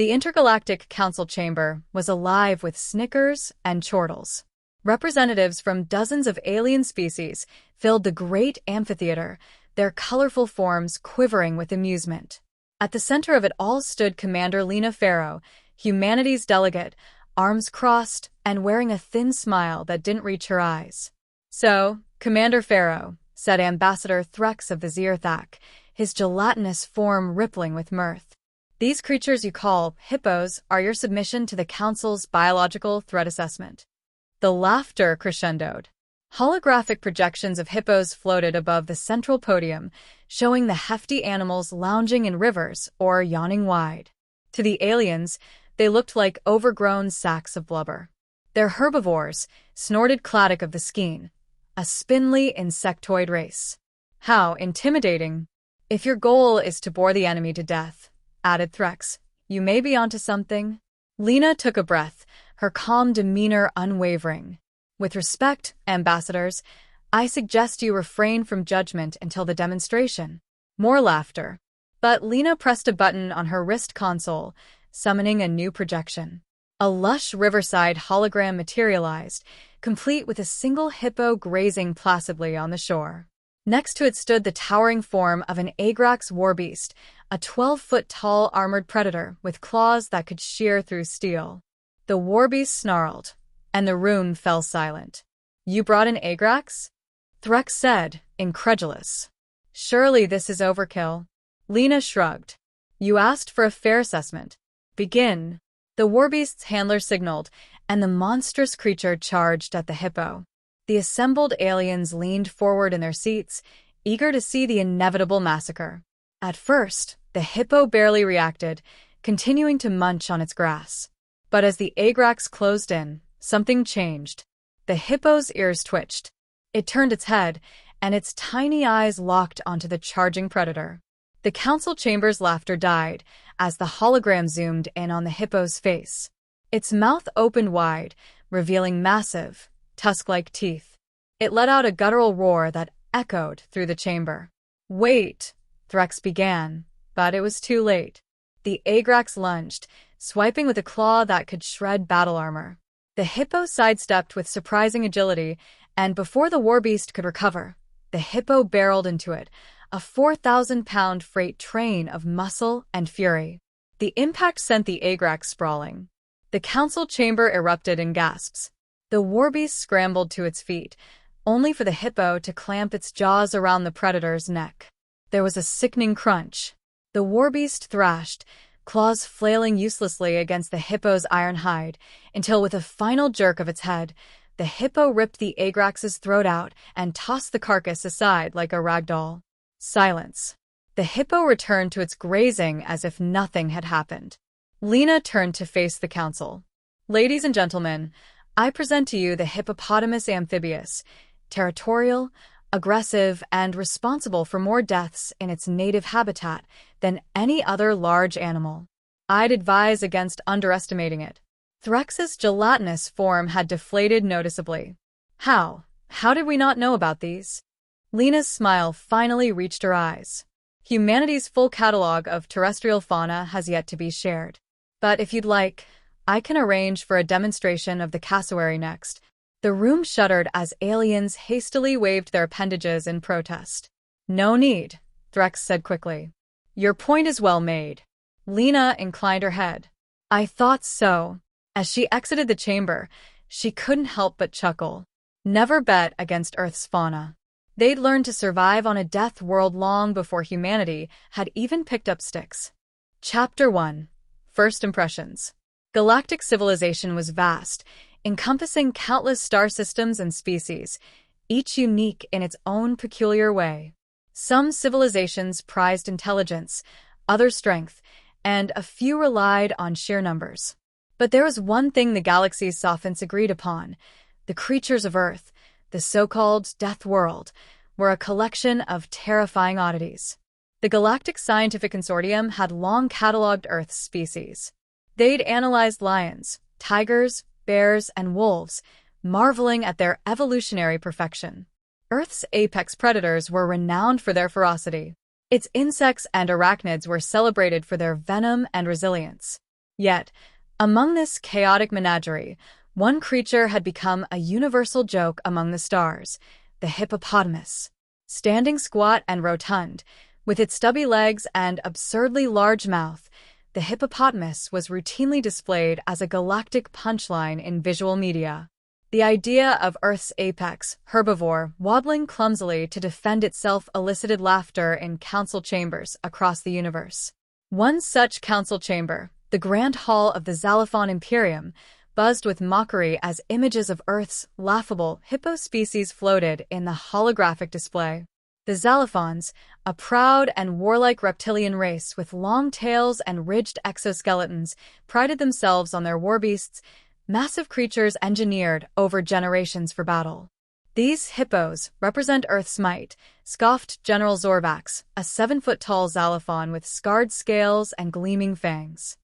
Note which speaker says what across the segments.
Speaker 1: The Intergalactic Council Chamber was alive with snickers and chortles. Representatives from dozens of alien species filled the great amphitheater, their colorful forms quivering with amusement. At the center of it all stood Commander Lena Farrow, humanity's delegate, arms crossed and wearing a thin smile that didn't reach her eyes. "So, Commander Farrow," said Ambassador Zkkx'taar of the Zkkx'taar, his gelatinous form rippling with mirth. "These creatures you call hippos are your submission to the Council's biological threat assessment." The laughter crescendoed. Holographic projections of hippos floated above the central podium, showing the hefty animals lounging in rivers or yawning wide. To the aliens, they looked like overgrown sacks of blubber. Their herbivores snorted claddick of the skein, a spindly insectoid race. "How intimidating. If your goal is to bore the enemy to death," added Zkkx'taar, "you may be onto something." Lena took a breath, her calm demeanor unwavering. "With respect, ambassadors, I suggest you refrain from judgment until the demonstration." More laughter. But Lena pressed a button on her wrist console, summoning a new projection. A lush riverside hologram materialized, complete with a single hippo grazing placidly on the shore. Next to it stood the towering form of an Zkkx'taar Warbeast, a 12-foot-tall armored predator with claws that could shear through steel. The Warbeast snarled, and the room fell silent. "You brought in Zkkx'taar?" Zkkx'taar said, incredulous. "Surely this is overkill." Lena shrugged. "You asked for a fair assessment. Begin." The Warbeast's handler signaled, and the monstrous creature charged at the hippo. The assembled aliens leaned forward in their seats, eager to see the inevitable massacre. At first, the hippo barely reacted, continuing to munch on its grass. But as the Zkkxtaar closed in, something changed. The hippo's ears twitched. It turned its head, and its tiny eyes locked onto the charging predator. The council chamber's laughter died as the hologram zoomed in on the hippo's face. Its mouth opened wide, revealing massive, tusk-like teeth. It let out a guttural roar that echoed through the chamber. "Wait," Zkkx'taar began, but it was too late. The Zkkxtaar lunged, swiping with a claw that could shred battle armor. The hippo sidestepped with surprising agility, and before the Warbeast could recover, the hippo barreled into it, a 4,000-pound freight train of muscle and fury. The impact sent the Zkkxtaar sprawling. The council chamber erupted in gasps. The Warbeast scrambled to its feet, only for the hippo to clamp its jaws around the predator's neck. There was a sickening crunch. The Warbeast thrashed, claws flailing uselessly against the hippo's iron hide, until with a final jerk of its head, the hippo ripped the Zkkxtaar's throat out and tossed the carcass aside like a rag doll. Silence. The hippo returned to its grazing as if nothing had happened. Lena turned to face the council. "Ladies and gentlemen, I present to you the hippopotamus amphibious, territorial, aggressive, and responsible for more deaths in its native habitat than any other large animal. I'd advise against underestimating it." Zkkx'taar's gelatinous form had deflated noticeably. How did we not know about these?" Lena's smile finally reached her eyes. "Humanity's full catalog of terrestrial fauna has yet to be shared. But if you'd like, I can arrange for a demonstration of the cassowary next." The room shuddered as aliens hastily waved their appendages in protest. "No need," Zkkx'taar said quickly. "Your point is well made." Lena inclined her head. "I thought so." As she exited the chamber, she couldn't help but chuckle. Never bet against Earth's fauna. They'd learned to survive on a death world long before humanity had even picked up sticks. Chapter 1. First Impressions. Galactic civilization was vast, encompassing countless star systems and species, each unique in its own peculiar way. Some civilizations prized intelligence, others strength, and a few relied on sheer numbers. But there was one thing the galaxy's sophants agreed upon: the creatures of Earth, the so-called Death World, were a collection of terrifying oddities. The Galactic Scientific Consortium had long catalogued Earth's species. They'd analyzed lions, tigers, bears, and wolves, marveling at their evolutionary perfection. Earth's apex predators were renowned for their ferocity. Its insects and arachnids were celebrated for their venom and resilience. Yet, among this chaotic menagerie, one creature had become a universal joke among the stars, the hippopotamus. Standing squat and rotund, with its stubby legs and absurdly large mouth, the hippopotamus was routinely displayed as a galactic punchline in visual media. The idea of Earth's apex, herbivore, waddling clumsily to defend itself elicited laughter in council chambers across the universe. One such council chamber, the Grand Hall of the Zkkx'taar Empire, buzzed with mockery as images of Earth's laughable hippo species floated in the holographic display. The Zkkx'taars, a proud and warlike reptilian race with long tails and ridged exoskeletons, prided themselves on their warbeasts, massive creatures engineered over generations for battle. These hippos represent Earth's might, scoffed General Zkkx'taar, a 7-foot-tall Zkkx'taar with scarred scales and gleaming fangs.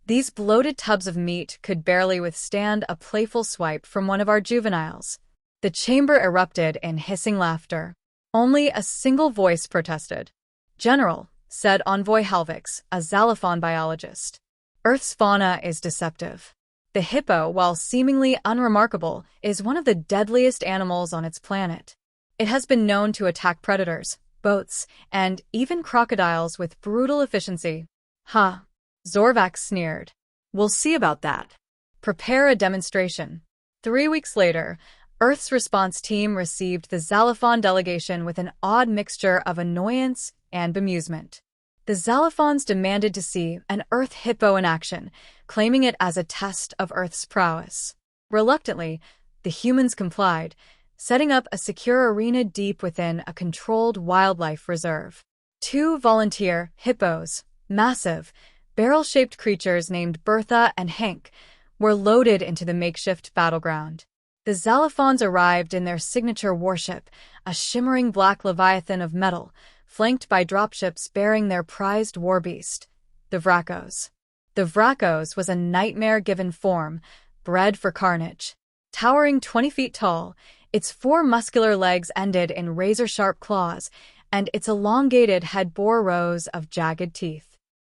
Speaker 1: These bloated tubs of meat could barely withstand a playful swipe from one of our juveniles. The chamber erupted in hissing laughter. Only a single voice protested. "General," said Envoy Helvix, a Zkkx'taar biologist, "Earth's fauna is deceptive. The hippo, while seemingly unremarkable, is one of the deadliest animals on its planet. It has been known to attack predators, boats, and even crocodiles with brutal efficiency." "Ha!" Zkkx'taar sneered. "We'll see about that. Prepare a demonstration." 3 weeks later, Earth's response team received the Zkkx'taar delegation with an odd mixture of annoyance and bemusement. The Zkkx'taars demanded to see an Earth hippo in action, claiming it as a test of Earth's prowess. Reluctantly, the humans complied, setting up a secure arena deep within a controlled wildlife reserve. 2 volunteer hippos, massive, barrel-shaped creatures named Bertha and Hank, were loaded into the makeshift battleground. The Zkkx'taars arrived in their signature warship, a shimmering black leviathan of metal, flanked by dropships bearing their prized warbeast, the Zkkx'taar. The Zkk'taar was a nightmare-given form, bred for carnage. Towering 20 feet tall, its 4 muscular legs ended in razor-sharp claws, and its elongated head bore rows of jagged teeth.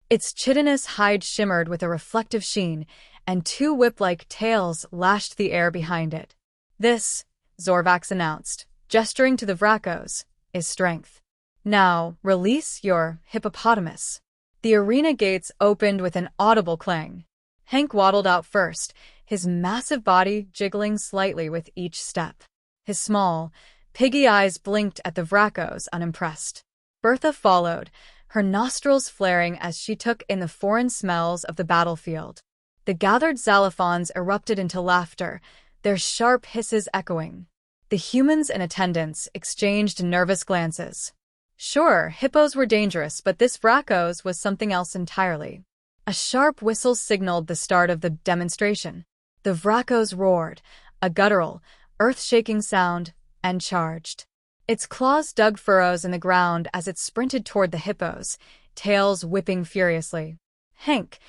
Speaker 1: Its chitinous hide shimmered with a reflective sheen, and 2 whip-like tails lashed the air behind it. "This," Zkkx'taar announced, gesturing to the Zkk'taar, "is strength. Now, release your hippopotamus." The arena gates opened with an audible clang. Hank waddled out first, his massive body jiggling slightly with each step. His small, piggy eyes blinked at the Zkk'taar, unimpressed. Bertha followed, her nostrils flaring as she took in the foreign smells of the battlefield. The gathered Zkk'taars erupted into laughter, their sharp hisses echoing. The humans in attendance exchanged nervous glances. Sure, hippos were dangerous, but this Zkk'taar was something else entirely. A sharp whistle signaled the start of the demonstration. The Zkk'taar roared, a guttural, earth-shaking sound, and charged. Its claws dug furrows in the ground as it sprinted toward the hippos, tails whipping furiously. Hank,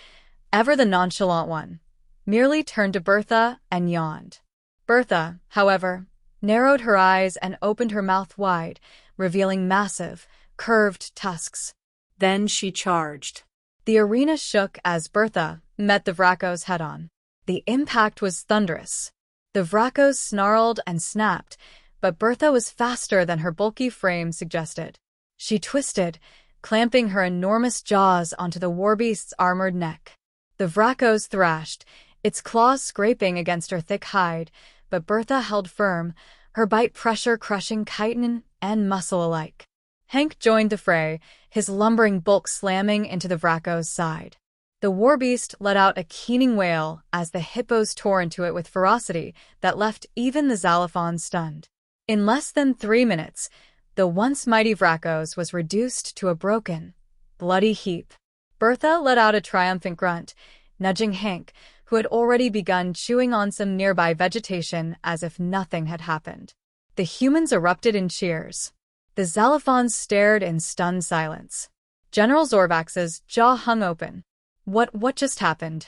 Speaker 1: ever the nonchalant one, merely turned to Bertha and yawned. Bertha, however, narrowed her eyes and opened her mouth wide, revealing massive, curved tusks. Then she charged. The arena shook as Bertha met the Zkk'taar head-on. The impact was thunderous. The Zkk'taar snarled and snapped, but Bertha was faster than her bulky frame suggested. She twisted, clamping her enormous jaws onto the warbeast's armored neck. The Zkk'taar thrashed, its claws scraping against her thick hide, but Bertha held firm, her bite pressure crushing chitin and muscle alike. Hank joined the fray, his lumbering bulk slamming into the Zkk'taar's side. The warbeast let out a keening wail as the hippos tore into it with ferocity that left even the Zkk'taar stunned. In less than 3 minutes, the once mighty Zkk'taar was reduced to a broken, bloody heap. Bertha let out a triumphant grunt, nudging Hank, who had already begun chewing on some nearby vegetation as if nothing had happened. The humans erupted in cheers. The Zkk'taars stared in stunned silence. General Zkk'taar's jaw hung open. What just happened?"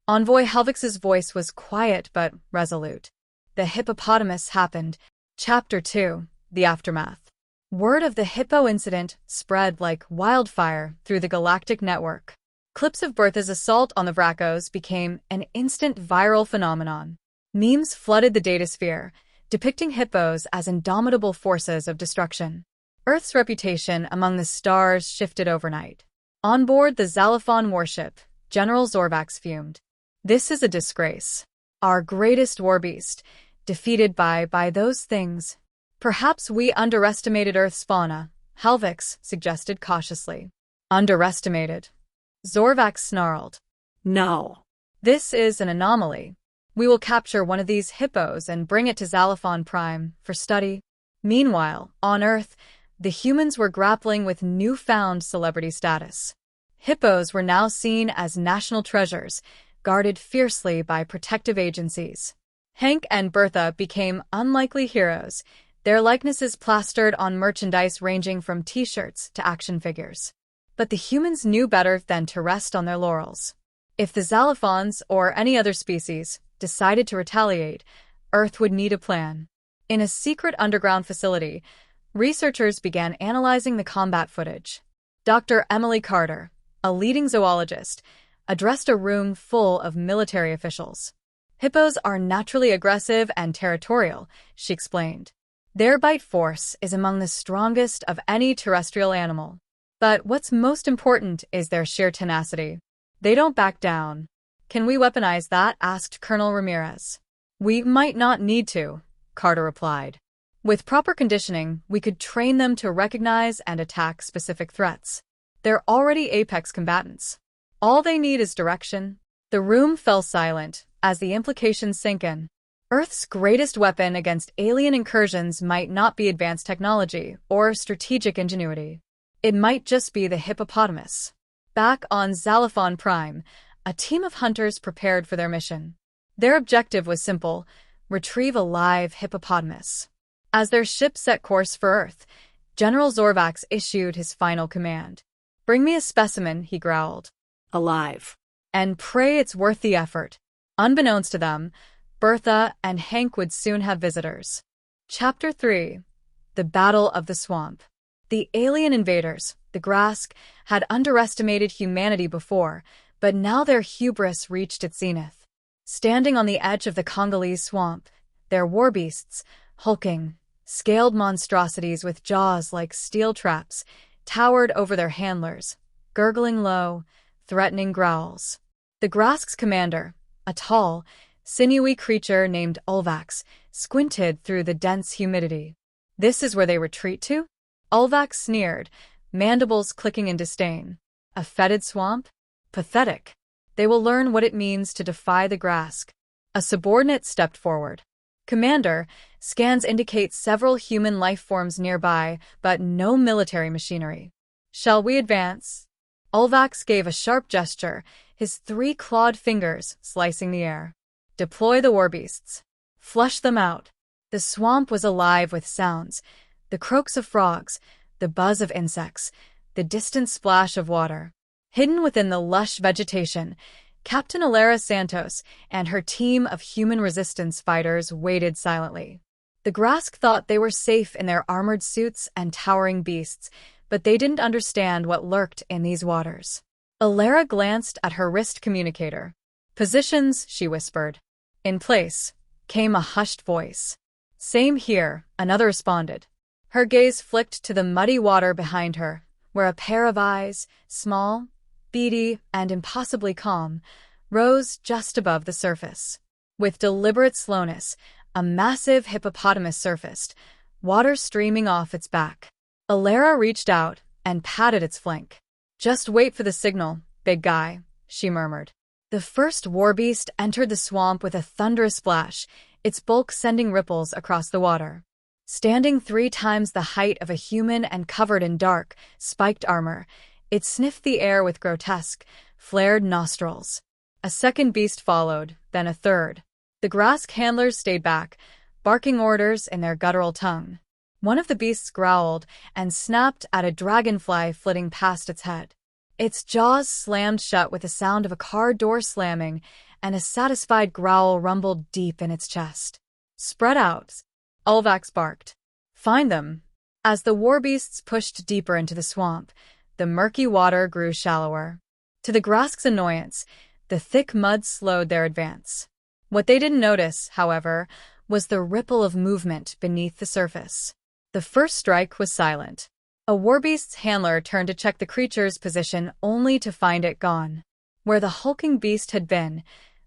Speaker 1: Envoy Helvix's voice was quiet but resolute. "The hippopotamus happened." Chapter 2, The Aftermath. Word of the hippo incident spread like wildfire through the galactic network. Clips of Bertha's assault on the Vracos became an instant viral phenomenon. Memes flooded the datasphere, depicting hippos as indomitable forces of destruction. Earth's reputation among the stars shifted overnight. On board the Zalafon warship, General Zorvax fumed. "This is a disgrace. Our greatest Warbeast, defeated by those things. Perhaps we underestimated Earth's fauna," Halvix suggested cautiously. "Underestimated?" Zorvax snarled. "No. This is an anomaly. We will capture one of these hippos and bring it to Zalafon Prime for study." Meanwhile, on Earth, the humans were grappling with newfound celebrity status. Hippos were now seen as national treasures, guarded fiercely by protective agencies. Hank and Bertha became unlikely heroes, their likenesses plastered on merchandise ranging from t-shirts to action figures. But the humans knew better than to rest on their laurels. If the Zalafons, or any other species, decided to retaliate, Earth would need a plan. In a secret underground facility, researchers began analyzing the combat footage. Dr. Emily Carter, a leading zoologist, addressed a room full of military officials. "Hippos are naturally aggressive and territorial," she explained. "Their bite force is among the strongest of any terrestrial animal. But what's most important is their sheer tenacity. They don't back down." "Can we weaponize that?" asked Colonel Ramirez. "We might not need to," Carter replied. "With proper conditioning, we could train them to recognize and attack specific threats. They're already apex combatants. All they need is direction." The room fell silent as the implications sank in. Earth's greatest weapon against alien incursions might not be advanced technology or strategic ingenuity. It might just be the hippopotamus. Back on Zalafon Prime, a team of hunters prepared for their mission. Their objective was simple: retrieve a live hippopotamus. As their ship set course for Earth, General Zorvax issued his final command. "Bring me a specimen," he growled. "Alive. And pray it's worth the effort." Unbeknownst to them, Bertha and Hank would soon have visitors. Chapter 3. The Battle of the Swamp. The alien invaders, the Grask, had underestimated humanity before, but now their hubris reached its zenith. Standing on the edge of the Congolese swamp, their warbeasts, hulking, scaled monstrosities with jaws like steel traps, towered over their handlers, gurgling low, threatening growls. The Grask's commander, a tall, sinewy creature named Ulvax, squinted through the dense humidity. "This is where they retreat to?" Ulvax sneered, mandibles clicking in disdain. "A fetid swamp? Pathetic. They will learn what it means to defy the Grask." A subordinate stepped forward. "Commander, scans indicate several human life forms nearby, but no military machinery. Shall we advance?" Ulvax gave a sharp gesture, his 3 clawed fingers slicing the air. "Deploy the warbeasts. Flush them out." The swamp was alive with sounds: the croaks of frogs, the buzz of insects, the distant splash of water. Hidden within the lush vegetation, Captain Alara Santos and her team of human resistance fighters waited silently. The Grask thought they were safe in their armored suits and towering beasts, but they didn't understand what lurked in these waters. Alara glanced at her wrist communicator. "Positions," she whispered. "In place," came a hushed voice. "Same here," another responded. Her gaze flicked to the muddy water behind her, where a pair of eyes, small, beady, and impossibly calm, rose just above the surface. With deliberate slowness, a massive hippopotamus surfaced, water streaming off its back. Alara reached out and patted its flank. "Just wait for the signal, big guy," she murmured. The first warbeast entered the swamp with a thunderous splash, its bulk sending ripples across the water. Standing 3 times the height of a human and covered in dark, spiked armor, it sniffed the air with grotesque, flared nostrils. A second beast followed, then a third. The Grask handlers stayed back, barking orders in their guttural tongue. One of the beasts growled and snapped at a dragonfly flitting past its head. Its jaws slammed shut with the sound of a car door slamming, and a satisfied growl rumbled deep in its chest. "Spread out," Ulvax barked. "Find them." As the warbeasts pushed deeper into the swamp, the murky water grew shallower. To the Grask's annoyance, the thick mud slowed their advance. What they didn't notice, however, was the ripple of movement beneath the surface. The first strike was silent. A Warbeast's handler turned to check the creature's position only to find it gone. Where the hulking beast had been,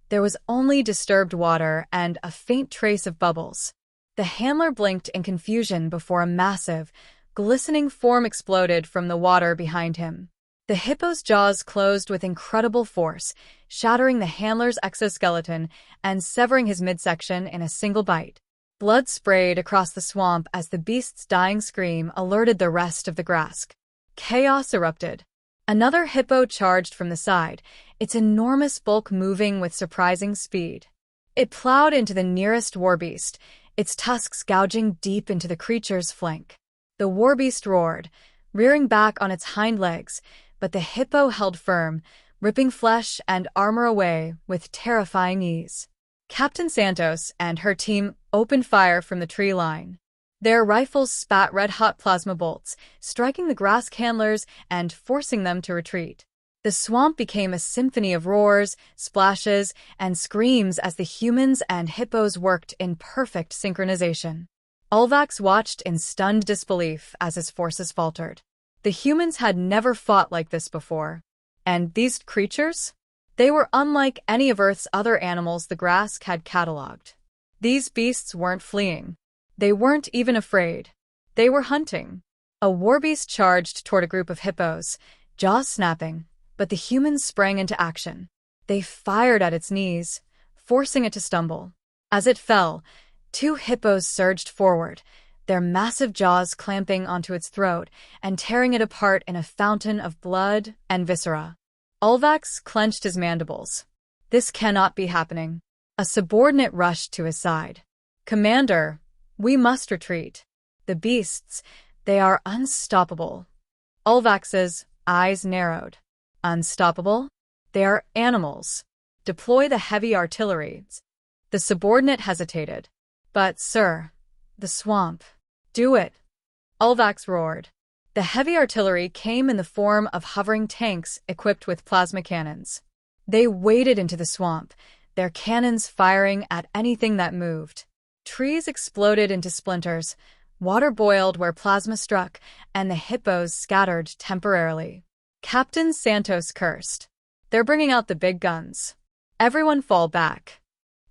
Speaker 1: there was only disturbed water and a faint trace of bubbles. The handler blinked in confusion before a massive, glistening form exploded from the water behind him. The hippo's jaws closed with incredible force, shattering the handler's exoskeleton and severing his midsection in a single bite. Blood sprayed across the swamp as the beast's dying scream alerted the rest of the Grask. Chaos erupted. Another hippo charged from the side, its enormous bulk moving with surprising speed. It plowed into the nearest Warbeast, its tusks gouging deep into the creature's flank. The Warbeast roared, rearing back on its hind legs, but the hippo held firm, ripping flesh and armor away with terrifying ease. Captain Santos and her team opened fire from the tree line. Their rifles spat red-hot plasma bolts, striking the Grask handlers and forcing them to retreat. The swamp became a symphony of roars, splashes, and screams as the humans and hippos worked in perfect synchronization. Ulvax watched in stunned disbelief as his forces faltered. The humans had never fought like this before. And these creatures? They were unlike any of Earth's other animals the Grask had catalogued. These beasts weren't fleeing. They weren't even afraid. They were hunting. A Warbeast charged toward a group of hippos, jaws snapping, but the humans sprang into action. They fired at its knees, forcing it to stumble. As it fell, two hippos surged forward, their massive jaws clamping onto its throat and tearing it apart in a fountain of blood and viscera. Ulvax clenched his mandibles. This cannot be happening. A subordinate rushed to his side. "Commander, we must retreat. The beasts, they are unstoppable." Ulvax's eyes narrowed. "Unstoppable? They are animals. Deploy the heavy artillery." The subordinate hesitated. "But, sir, the swamp." "Do it," Ulvax roared. The heavy artillery came in the form of hovering tanks equipped with plasma cannons. They waded into the swamp, their cannons firing at anything that moved. Trees exploded into splinters, water boiled where plasma struck, and the hippos scattered temporarily. Captain Santos cursed. "They're bringing out the big guns. Everyone fall back."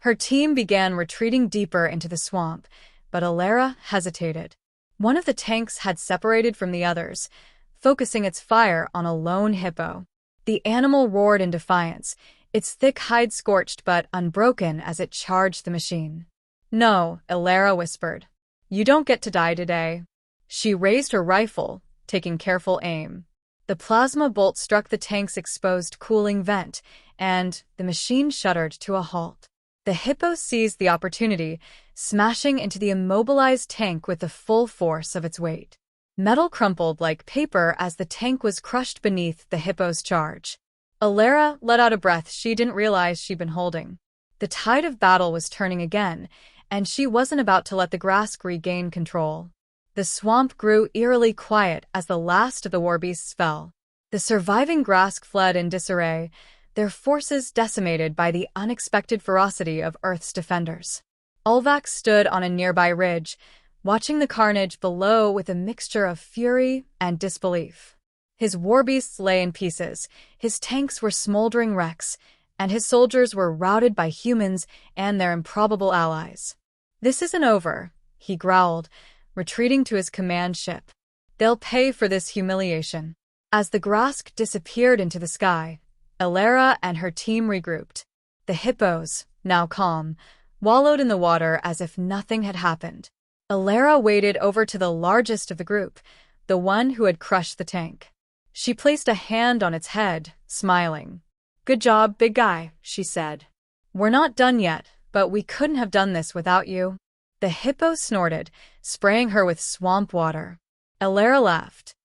Speaker 1: Her team began retreating deeper into the swamp, but Alera hesitated. One of the tanks had separated from the others, focusing its fire on a lone hippo. The animal roared in defiance, its thick hide scorched but unbroken as it charged the machine. "No," Alera whispered. "You don't get to die today." She raised her rifle, taking careful aim. The plasma bolt struck the tank's exposed cooling vent, and the machine shuddered to a halt. The hippo seized the opportunity, smashing into the immobilized tank with the full force of its weight. Metal crumpled like paper as the tank was crushed beneath the hippo's charge. Alera let out a breath she didn't realize she'd been holding. The tide of battle was turning again, and she wasn't about to let the Grask regain control. The swamp grew eerily quiet as the last of the Warbeasts fell. The surviving Grask fled in disarray, their forces decimated by the unexpected ferocity of Earth's defenders. Ulvax stood on a nearby ridge, watching the carnage below with a mixture of fury and disbelief. His Warbeasts lay in pieces, his tanks were smoldering wrecks, and his soldiers were routed by humans and their improbable allies. "This isn't over," he growled, retreating to his command ship. "They'll pay for this humiliation." As the Grask disappeared into the sky, Alera and her team regrouped. The hippos, now calm, wallowed in the water as if nothing had happened. Alera waded over to the largest of the group, the one who had crushed the tank. She placed a hand on its head, smiling. "Good job, big guy," she said. "We're not done yet, but we couldn't have done this without you." The hippo snorted, spraying her with swamp water. Alera laughed.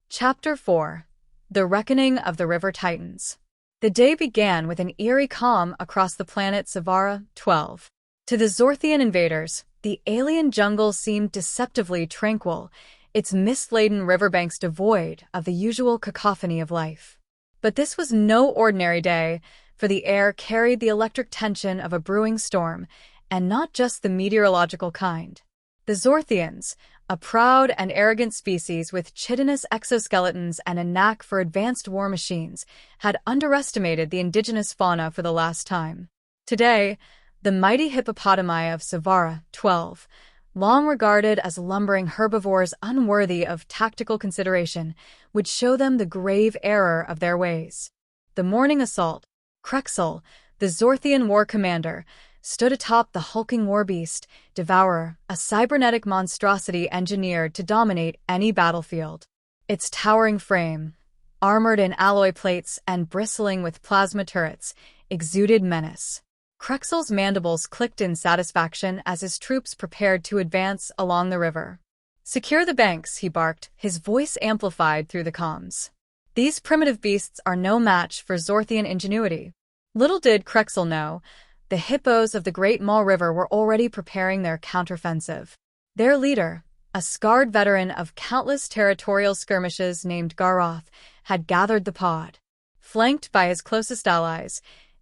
Speaker 1: Chapter 4. The Reckoning of the River Titans. The day began with an eerie calm across the planet Savara 12. To the Zorthian invaders, the alien jungle seemed deceptively tranquil, its mist-laden riverbanks devoid of the usual cacophony of life. But this was no ordinary day, for the air carried the electric tension of a brewing storm, and not just the meteorological kind. The Zorthians, a proud and arrogant species with chitinous exoskeletons and a knack for advanced war machines, had underestimated the indigenous fauna for the last time. Today, the mighty hippopotami of Savara, 12, long regarded as lumbering herbivores unworthy of tactical consideration, would show them the grave error of their ways. The morning assault, Zkkx'taar, the Zorthian war commander, stood atop the hulking Warbeast, Devourer, a cybernetic monstrosity engineered to dominate any battlefield. Its towering frame, armored in alloy plates and bristling with plasma turrets, exuded menace. Zkkx'taar's mandibles clicked in satisfaction as his troops prepared to advance along the river. "Secure the banks," he barked, his voice amplified through the comms. "These primitive beasts are no match for Zorthian ingenuity." Little did Zkkx'taar know, the hippos of the Great Mall River were already preparing their counteroffensive. Their leader, a scarred veteran of countless territorial skirmishes named Garroth, had gathered the pod. Flanked by his closest allies,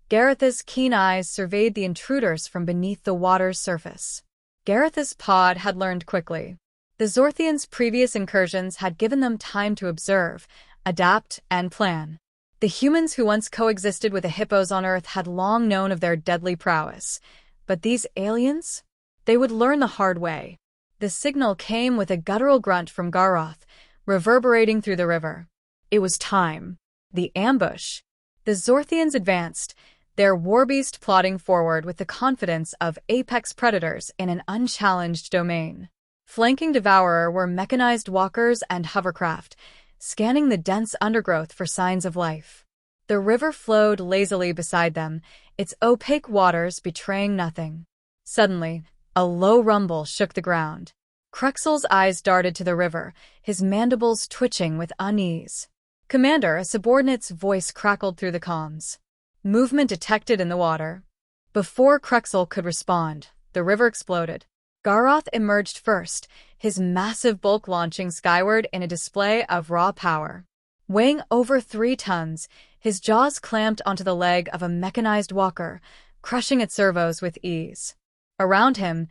Speaker 1: Garroth's keen eyes surveyed the intruders from beneath the water's surface. Garroth's pod had learned quickly. The Zorthians' previous incursions had given them time to observe, adapt, and plan. The humans who once coexisted with the hippos on Earth had long known of their deadly prowess. But these aliens? They would learn the hard way. The signal came with a guttural grunt from Garroth, reverberating through the river. It was time. The ambush. The Zorthians advanced, their Warbeast plodding forward with the confidence of apex predators in an unchallenged domain. Flanking Devourer were mechanized walkers and hovercraft, scanning the dense undergrowth for signs of life. The river flowed lazily beside them, its opaque waters betraying nothing. Suddenly, a low rumble shook the ground. Zkkx'taar's eyes darted to the river, his mandibles twitching with unease. "Commander," a subordinate's voice crackled through the comms. "Movement detected in the water." Before Zkkx'taar could respond, the river exploded. Garroth emerged first, his massive bulk launching skyward in a display of raw power. Weighing over 3 tons, his jaws clamped onto the leg of a mechanized walker, crushing its servos with ease. Around him,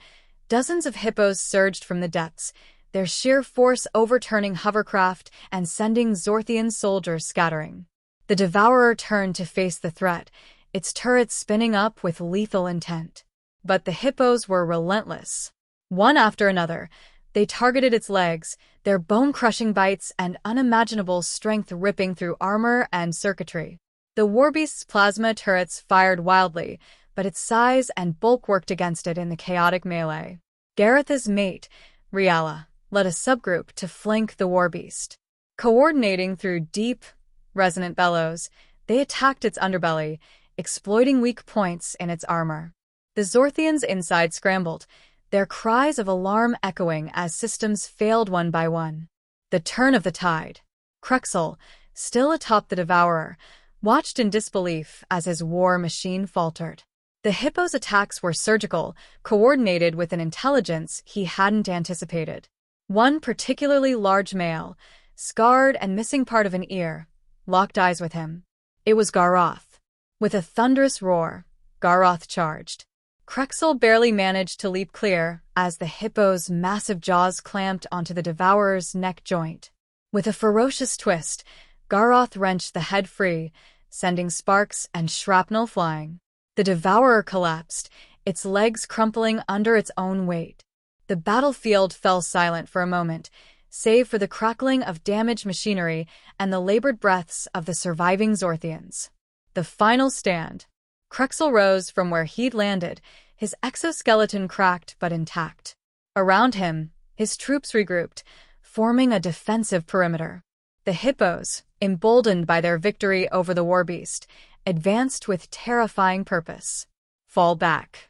Speaker 1: dozens of hippos surged from the depths, their sheer force overturning hovercraft and sending Zorthian soldiers scattering. The Devourer turned to face the threat, its turrets spinning up with lethal intent. But the hippos were relentless. One after another, they targeted its legs, their bone-crushing bites and unimaginable strength ripping through armor and circuitry. The Warbeast's plasma turrets fired wildly, but its size and bulk worked against it in the chaotic melee. Garroth's mate, Riala, led a subgroup to flank the Warbeast. Coordinating through deep, resonant bellows, they attacked its underbelly, exploiting weak points in its armor. The Zorthians inside scrambled, their cries of alarm echoing as systems failed one by one. The turn of the tide. Zkkx'taar, still atop the Devourer, watched in disbelief as his war machine faltered. The Hippo's attacks were surgical, coordinated with an intelligence he hadn't anticipated. One particularly large male, scarred and missing part of an ear, locked eyes with him. It was Garroth. With a thunderous roar, Garroth charged. Zkkx'taar barely managed to leap clear as the Hippo's massive jaws clamped onto the Devourer's neck joint. With a ferocious twist, Garroth wrenched the head free, sending sparks and shrapnel flying. The Devourer collapsed, its legs crumpling under its own weight. The battlefield fell silent for a moment, save for the crackling of damaged machinery and the labored breaths of the surviving Zorthians. The final stand. Zkkx'taar rose from where he'd landed, his exoskeleton cracked but intact. Around him, his troops regrouped, forming a defensive perimeter. The Hippos, emboldened by their victory over the Warbeast, advanced with terrifying purpose. "Fall back,"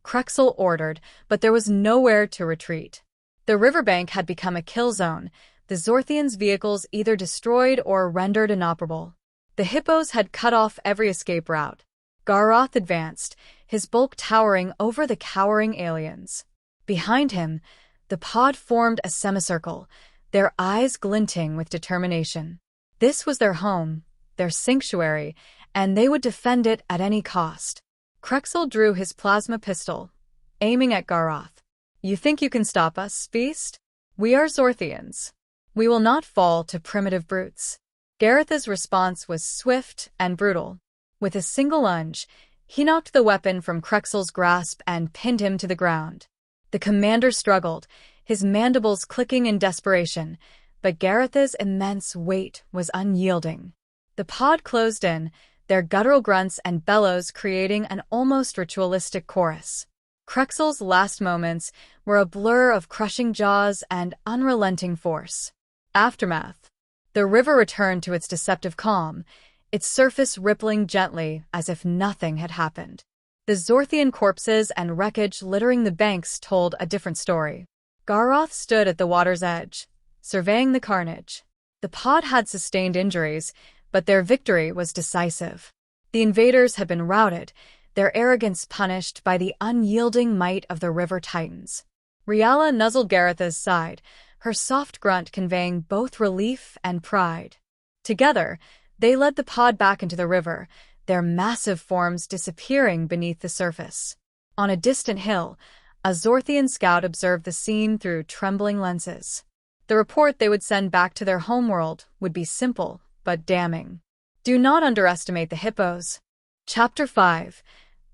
Speaker 1: Zkkx'taar ordered, but there was nowhere to retreat. The riverbank had become a kill zone, the Zorthians' vehicles either destroyed or rendered inoperable. The Hippos had cut off every escape route. Garroth advanced, his bulk towering over the cowering aliens. Behind him, the pod formed a semicircle, their eyes glinting with determination. This was their home, their sanctuary, and they would defend it at any cost. Krexel drew his plasma pistol, aiming at Garroth. "You think you can stop us, beast? We are Zorthians. We will not fall to primitive brutes." Garroth's response was swift and brutal. With a single lunge, he knocked the weapon from Krexel's grasp and pinned him to the ground. The commander struggled, his mandibles clicking in desperation, but Garroth's immense weight was unyielding. The pod closed in, their guttural grunts and bellows creating an almost ritualistic chorus. Krexel's last moments were a blur of crushing jaws and unrelenting force. Aftermath. The river returned to its deceptive calm, its surface rippling gently as if nothing had happened. The Zorthian corpses and wreckage littering the banks told a different story. Garroth stood at the water's edge, surveying the carnage. The pod had sustained injuries, but their victory was decisive. The invaders had been routed, their arrogance punished by the unyielding might of the river titans. Riala nuzzled Garroth's side, her soft grunt conveying both relief and pride. Together, they led the pod back into the river, their massive forms disappearing beneath the surface. On a distant hill, a Zorthian scout observed the scene through trembling lenses. The report they would send back to their homeworld would be simple, but damning. Do not underestimate the Hippos. Chapter 5.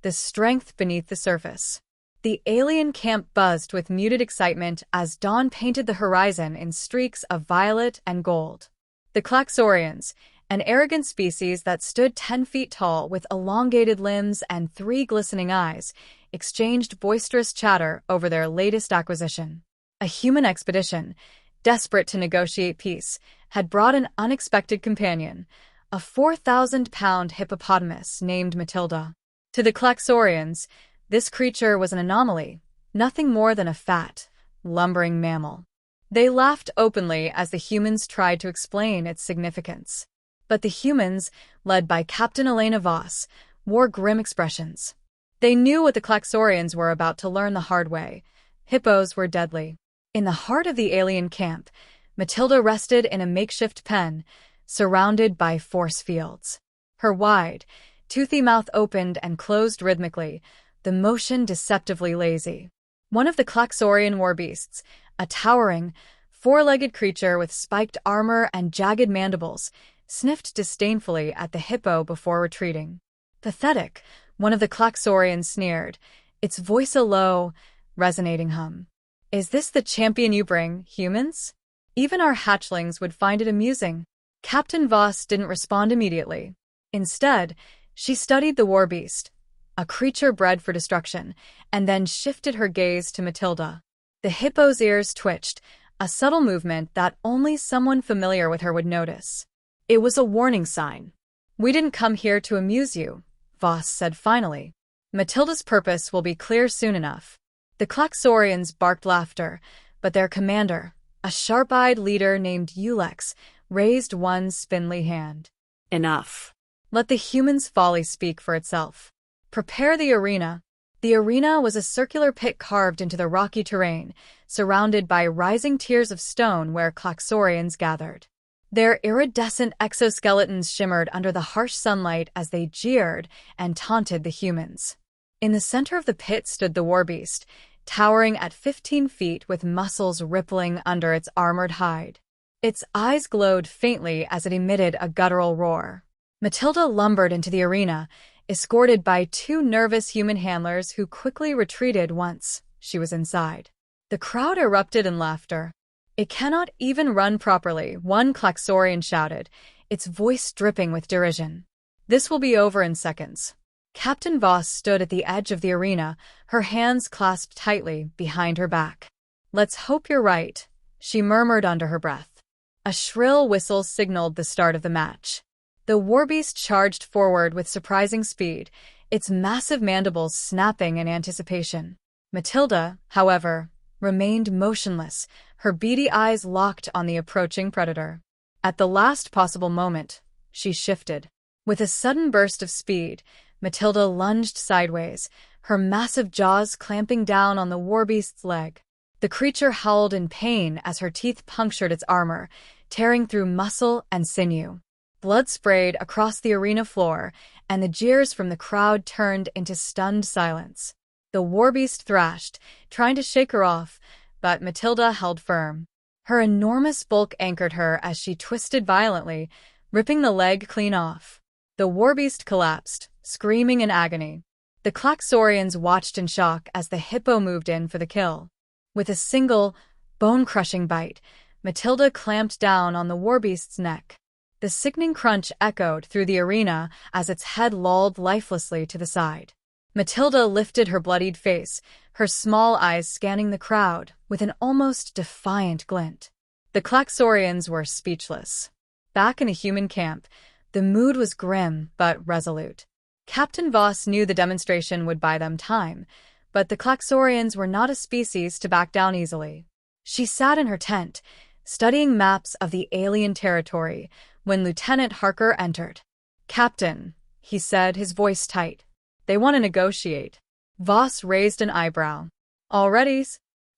Speaker 1: The Strength Beneath the Surface. The alien camp buzzed with muted excitement as dawn painted the horizon in streaks of violet and gold. The Klaxorians, an arrogant species that stood 10 feet tall with elongated limbs and 3 glistening eyes, exchanged boisterous chatter over their latest acquisition. A human expedition, desperate to negotiate peace, had brought an unexpected companion, a 4,000-pound hippopotamus named Matilda. To the Klaxorians, this creature was an anomaly, nothing more than a fat, lumbering mammal. They laughed openly as the humans tried to explain its significance. But the humans, led by Captain Elena Voss, wore grim expressions. They knew what the Klaxorians were about to learn the hard way. Hippos were deadly. In the heart of the alien camp, Matilda rested in a makeshift pen, surrounded by force fields. Her wide, toothy mouth opened and closed rhythmically, the motion deceptively lazy. One of the Klaxorian warbeasts, a towering, 4-legged creature with spiked armor and jagged mandibles, sniffed disdainfully at the hippo before retreating. "Pathetic," one of the Klaxorians sneered, its voice a low, resonating hum. "Is this the champion you bring, humans? Even our hatchlings would find it amusing." Captain Voss didn't respond immediately. Instead, she studied the warbeast, a creature bred for destruction, and then shifted her gaze to Matilda. The hippo's ears twitched, a subtle movement that only someone familiar with her would notice. It was a warning sign. "We didn't come here to amuse you," Voss said finally. "Matilda's purpose will be clear soon enough." The Klaxorians barked laughter, but their commander, a sharp-eyed leader named Ulex, raised one spindly hand. "Enough. Let the human's folly speak for itself. Prepare the arena." The arena was a circular pit carved into the rocky terrain, surrounded by rising tiers of stone where Klaxorians gathered. Their iridescent exoskeletons shimmered under the harsh sunlight as they jeered and taunted the humans. In the center of the pit stood the warbeast, towering at 15 feet with muscles rippling under its armored hide. Its eyes glowed faintly as it emitted a guttural roar. Matilda lumbered into the arena, escorted by 2 nervous human handlers who quickly retreated once she was inside. The crowd erupted in laughter. "It cannot even run properly," one Klaxorian shouted, its voice dripping with derision. "This will be over in seconds." Captain Voss stood at the edge of the arena, her hands clasped tightly behind her back. "Let's hope you're right," she murmured under her breath. A shrill whistle signaled the start of the match. The warbeast charged forward with surprising speed, its massive mandibles snapping in anticipation. Matilda, however, remained motionless, her beady eyes locked on the approaching predator. At the last possible moment, she shifted. With a sudden burst of speed, Matilda lunged sideways, her massive jaws clamping down on the warbeast's leg. The creature howled in pain as her teeth punctured its armor, tearing through muscle and sinew. Blood sprayed across the arena floor, and the jeers from the crowd turned into stunned silence. The Warbeast thrashed, trying to shake her off, but Matilda held firm. Her enormous bulk anchored her as she twisted violently, ripping the leg clean off. The Warbeast collapsed, screaming in agony. The Zkkx'taarians watched in shock as the Hippo moved in for the kill. With a single, bone-crushing bite, Matilda clamped down on the Warbeast's neck. The sickening crunch echoed through the arena as its head lolled lifelessly to the side. Matilda lifted her bloodied face, her small eyes scanning the crowd with an almost defiant glint. The Zkkx'taarians were speechless. Back in a human camp, the mood was grim but resolute. Captain Voss knew the demonstration would buy them time, but the Zkkx'taarians were not a species to back down easily. She sat in her tent, studying maps of the alien territory, when Lieutenant Harker entered. "Captain," he said, his voice tight. "They want to negotiate." Voss raised an eyebrow. "Already?"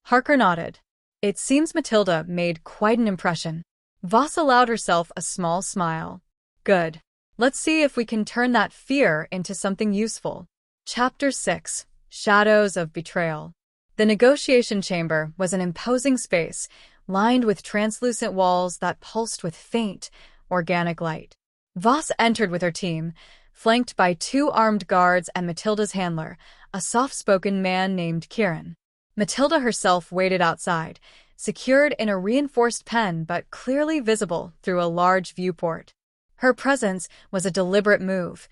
Speaker 1: Harker nodded. It seems Matilda made quite an impression. Voss allowed herself a small smile. "Good. Let's see if we can turn that fear into something useful." Chapter 6: Shadows of Betrayal. The negotiation chamber was an imposing space, lined with translucent walls that pulsed with faint, organic light. Voss entered with her team, flanked by 2 armed guards and Matilda's handler, a soft-spoken man named Kieran. Matilda herself waited outside, secured in a reinforced pen but clearly visible through a large viewport. Her presence was a deliberate move.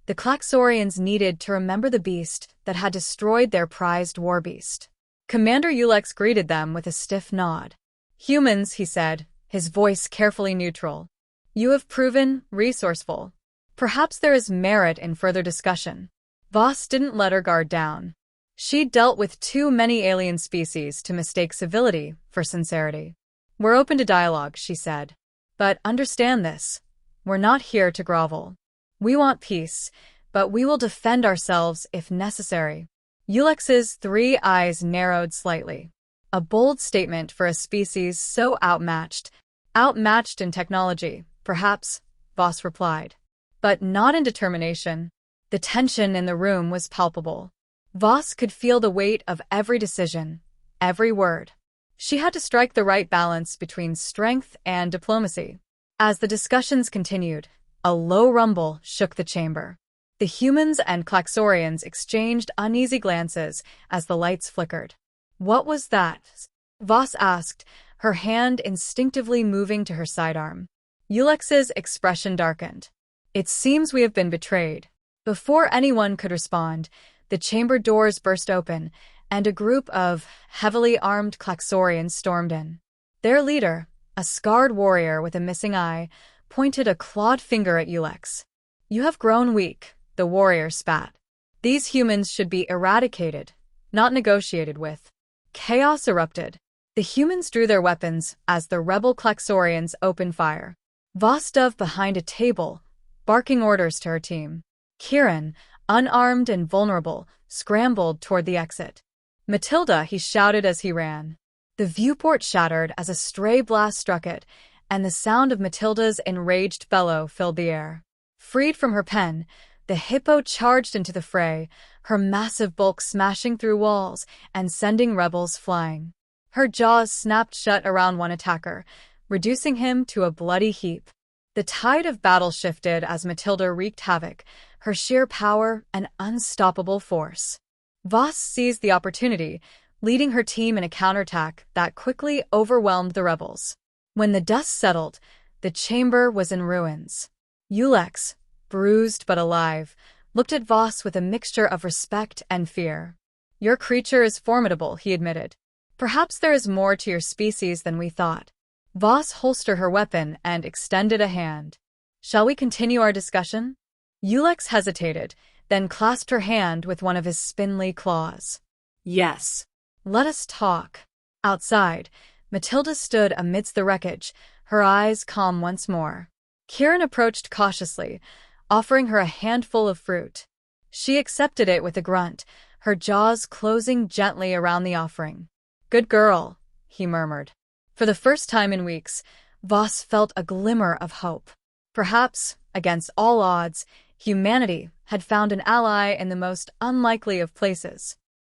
Speaker 1: The Zkkx'taarians needed to remember the beast that had destroyed their prized Warbeast. Commander Zkkx greeted them with a stiff nod. "Humans," he said, his voice carefully neutral. "You have proven resourceful. Perhaps there is merit in further discussion." Voss didn't let her guard down. She'd dealt with too many alien species to mistake civility for sincerity. "We're open to dialogue," she said. "But understand this. We're not here to grovel. We want peace, but we will defend ourselves if necessary." Zkkx's 3 eyes narrowed slightly. A bold statement for a species so outmatched. "Outmatched in technology, perhaps," Voss replied. "But not in determination." The tension in the room was palpable. Voss could feel the weight of every decision, every word. She had to strike the right balance between strength and diplomacy. As the discussions continued, a low rumble shook the chamber. The humans and Zkkx'taarians exchanged uneasy glances as the lights flickered. "What was that?" Voss asked, her hand instinctively moving to her sidearm. Zkkx's expression darkened. "It seems we have been betrayed." Before anyone could respond, the chamber doors burst open, and a group of heavily armed Zkkx'taarians stormed in. Their leader, a scarred warrior with a missing eye, pointed a clawed finger at Zkkx. "You have grown weak," the warrior spat. "These humans should be eradicated, not negotiated with." Chaos erupted. The humans drew their weapons as the rebel Zkkx'taarians opened fire. Voss dove behind a table, barking orders to her team. Kieran, unarmed and vulnerable, scrambled toward the exit. "Matilda," he shouted as he ran. The viewport shattered as a stray blast struck it, and the sound of Matilda's enraged bellow filled the air. Freed from her pen, the Hippo charged into the fray, her massive bulk smashing through walls and sending rebels flying. Her jaws snapped shut around one attacker, reducing him to a bloody heap. The tide of battle shifted as Matilda wreaked havoc, her sheer power an unstoppable force. Voss seized the opportunity, leading her team in a counterattack that quickly overwhelmed the rebels. When the dust settled, the chamber was in ruins. Zkkx, bruised but alive, looked at Voss with a mixture of respect and fear. "Your creature is formidable," he admitted. "Perhaps there is more to your species than we thought." Voss holstered her weapon and extended a hand. "Shall we continue our discussion?" Zkkx hesitated, then clasped her hand with one of his spindly claws. "Yes. Let us talk." Outside, Matilda stood amidst the wreckage, her eyes calm once more. Kieran approached cautiously, offering her a handful of fruit. She accepted it with a grunt, her jaws closing gently around the offering. "Good girl," he murmured. For the first time in weeks, Voss felt a glimmer of hope. Perhaps, against all odds, humanity had found an ally in the most unlikely of places.